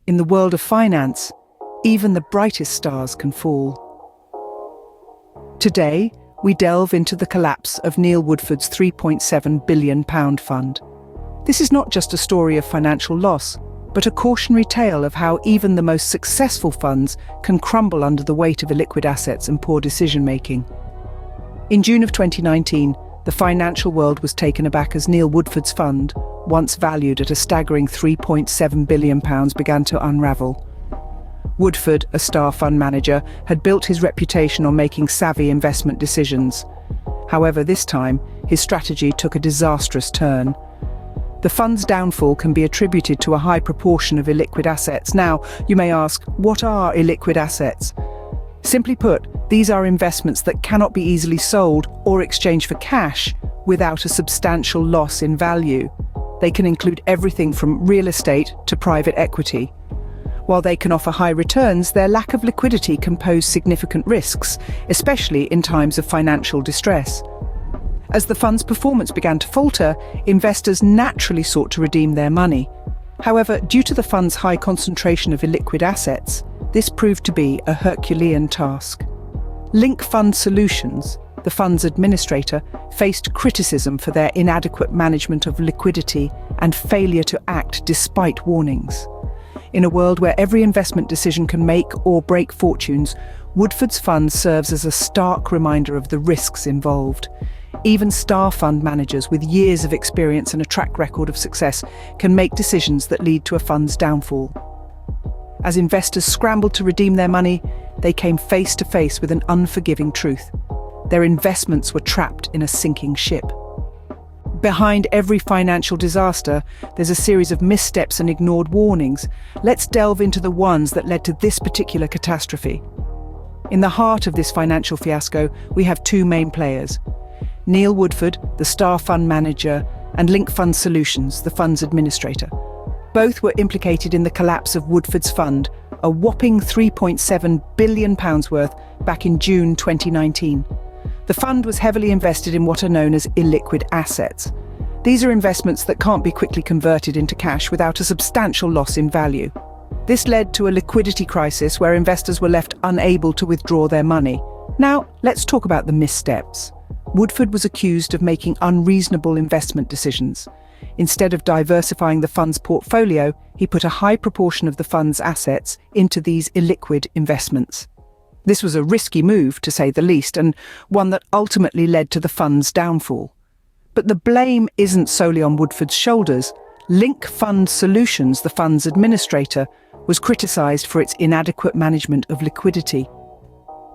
In the world of finance, even the brightest stars can fall. Today, we delve into the collapse of Neil Woodford's £3.7 billion fund. This is not just a story of financial loss, but a cautionary tale of how even the most successful funds can crumble under the weight of illiquid assets and poor decision-making. In June of 2019, the financial world was taken aback as Neil Woodford's fund, once valued at a staggering £3.7 billion, began to unravel. Woodford, a star fund manager, had built his reputation on making savvy investment decisions. However, this time, his strategy took a disastrous turn. The fund's downfall can be attributed to a high proportion of illiquid assets. Now, you may ask, what are illiquid assets? Simply put, these are investments that cannot be easily sold or exchanged for cash without a substantial loss in value. They can include everything from real estate to private equity. While they can offer high returns, their lack of liquidity can pose significant risks, especially in times of financial distress. As the fund's performance began to falter, investors naturally sought to redeem their money. However, due to the fund's high concentration of illiquid assets, this proved to be a Herculean task. Link Fund Solutions, the fund's administrator, faced criticism for their inadequate management of liquidity and failure to act despite warnings. In a world where every investment decision can make or break fortunes, Woodford's fund serves as a stark reminder of the risks involved. Even star fund managers with years of experience and a track record of success can make decisions that lead to a fund's downfall. As investors scrambled to redeem their money, they came face to face with an unforgiving truth. Their investments were trapped in a sinking ship. Behind every financial disaster, there's a series of missteps and ignored warnings. Let's delve into the ones that led to this particular catastrophe. In the heart of this financial fiasco, we have two main players: Neil Woodford, the star fund manager, and Link Fund Solutions, the fund's administrator. Both were implicated in the collapse of Woodford's fund, a whopping £3.7 billion worth, back in June 2019. The fund was heavily invested in what are known as illiquid assets. These are investments that can't be quickly converted into cash without a substantial loss in value. This led to a liquidity crisis where investors were left unable to withdraw their money. Now, let's talk about the missteps. Woodford was accused of making unreasonable investment decisions. Instead of diversifying the fund's portfolio, he put a high proportion of the fund's assets into these illiquid investments. This was a risky move, to say the least, and one that ultimately led to the fund's downfall. But the blame isn't solely on Woodford's shoulders. Link Fund Solutions, the fund's administrator, was criticised for its inadequate management of liquidity.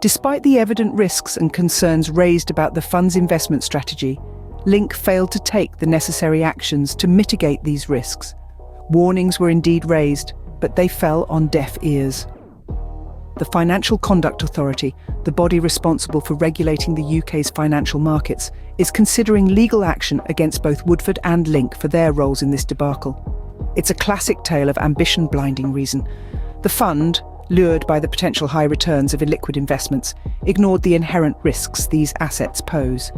Despite the evident risks and concerns raised about the fund's investment strategy, Link failed to take the necessary actions to mitigate these risks. Warnings were indeed raised, but they fell on deaf ears. The Financial Conduct Authority, the body responsible for regulating the UK's financial markets, is considering legal action against both Woodford and Link for their roles in this debacle. It's a classic tale of ambition blinding reason. The fund, lured by the potential high returns of illiquid investments, ignored the inherent risks these assets pose.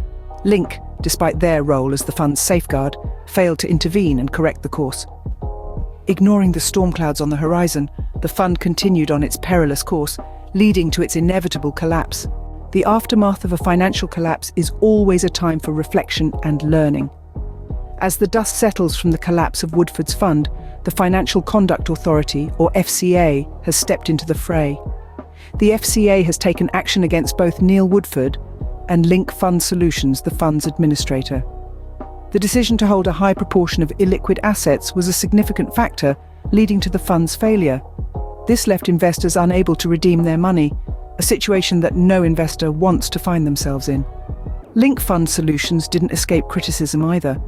Link, despite their role as the fund's safeguard, failed to intervene and correct the course. Ignoring the storm clouds on the horizon, the fund continued on its perilous course, leading to its inevitable collapse. The aftermath of a financial collapse is always a time for reflection and learning. As the dust settles from the collapse of Woodford's fund, the Financial Conduct Authority, or FCA, has stepped into the fray. The FCA has taken action against both Neil Woodford and Link Fund Solutions, the fund's administrator. The decision to hold a high proportion of illiquid assets was a significant factor, leading to the fund's failure. This left investors unable to redeem their money, a situation that no investor wants to find themselves in. Link Fund Solutions didn't escape criticism either.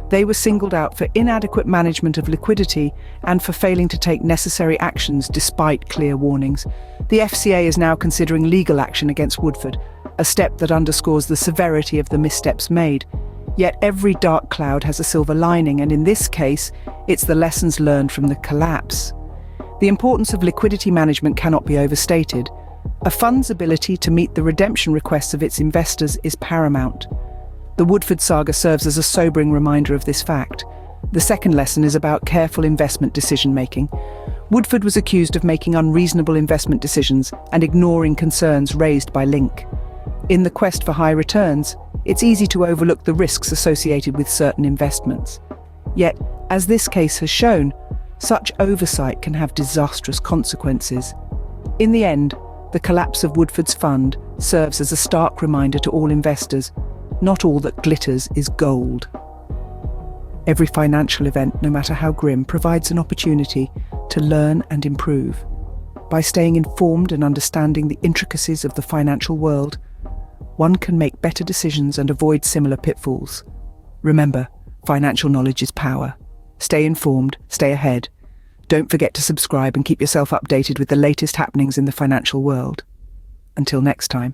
They were singled out for inadequate management of liquidity and for failing to take necessary actions despite clear warnings. The FCA is now considering legal action against Woodford, a step that underscores the severity of the missteps made. Yet every dark cloud has a silver lining, and in this case, it's the lessons learned from the collapse. The importance of liquidity management cannot be overstated. A fund's ability to meet the redemption requests of its investors is paramount. The Woodford saga serves as a sobering reminder of this fact. The second lesson is about careful investment decision-making. Woodford was accused of making unreasonable investment decisions and ignoring concerns raised by Link. In the quest for high returns, it's easy to overlook the risks associated with certain investments. Yet, as this case has shown, such oversight can have disastrous consequences. In the end, the collapse of Woodford's fund serves as a stark reminder to all investors: not all that glitters is gold. Every financial event, no matter how grim, provides an opportunity to learn and improve. By staying informed and understanding the intricacies of the financial world, one can make better decisions and avoid similar pitfalls. Remember, financial knowledge is power. Stay informed, stay ahead. Don't forget to subscribe and keep yourself updated with the latest happenings in the financial world. Until next time.